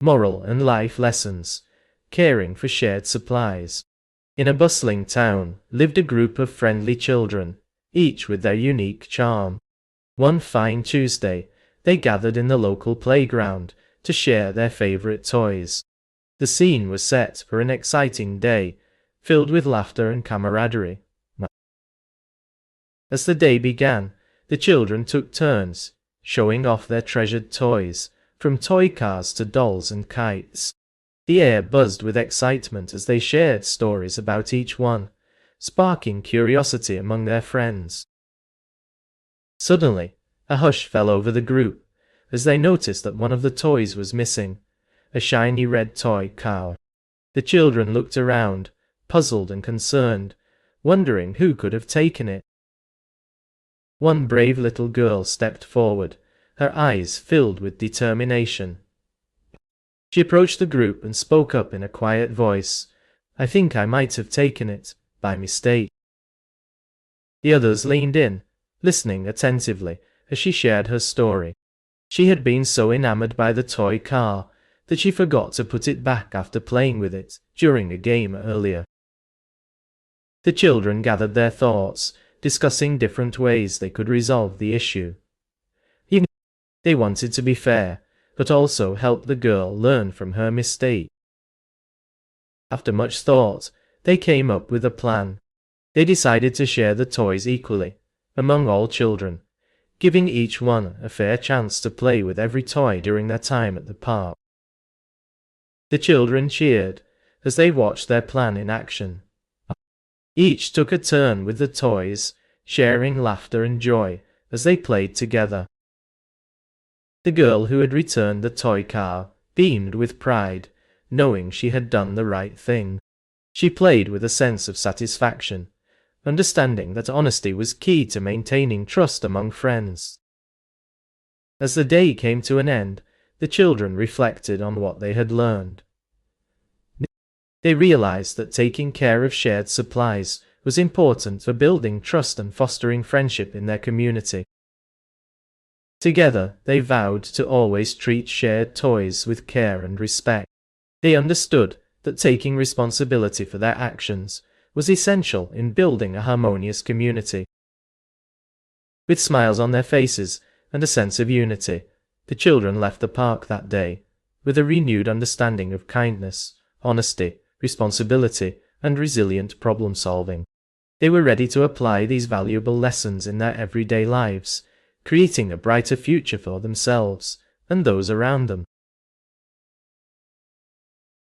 moral and life lessons, caring for shared supplies. In a bustling town lived a group of friendly children, each with their unique charm. One fine Tuesday, they gathered in the local playground to share their favorite toys. The scene was set for an exciting day, filled with laughter and camaraderie. As the day began, the children took turns, showing off their treasured toys, from toy cars to dolls and kites. The air buzzed with excitement as they shared stories about each one, sparking curiosity among their friends. Suddenly, a hush fell over the group, as they noticed that one of the toys was missing, a shiny red toy car. The children looked around, puzzled and concerned, wondering who could have taken it. One brave little girl stepped forward, her eyes filled with determination. She approached the group and spoke up in a quiet voice, "I think I might have taken it, by mistake." The others leaned in, listening attentively as she shared her story. She had been so enamored by the toy car that she forgot to put it back after playing with it during a game earlier. The children gathered their thoughts, discussing different ways they could resolve the issue. They wanted to be fair, but also help the girl learn from her mistake. After much thought, they came up with a plan. They decided to share the toys equally, among all children, giving each one a fair chance to play with every toy during their time at the park. The children cheered as they watched their plan in action. Each took a turn with the toys, sharing laughter and joy as they played together. The girl who had returned the toy car beamed with pride, knowing she had done the right thing. She played with a sense of satisfaction, understanding that honesty was key to maintaining trust among friends. As the day came to an end, the children reflected on what they had learned. They realized that taking care of shared supplies was important for building trust and fostering friendship in their community. Together, they vowed to always treat shared toys with care and respect. They understood that taking responsibility for their actions was essential in building a harmonious community. With smiles on their faces and a sense of unity, the children left the park that day with a renewed understanding of kindness, honesty, responsibility, and resilient problem-solving. They were ready to apply these valuable lessons in their everyday lives, creating a brighter future for themselves and those around them.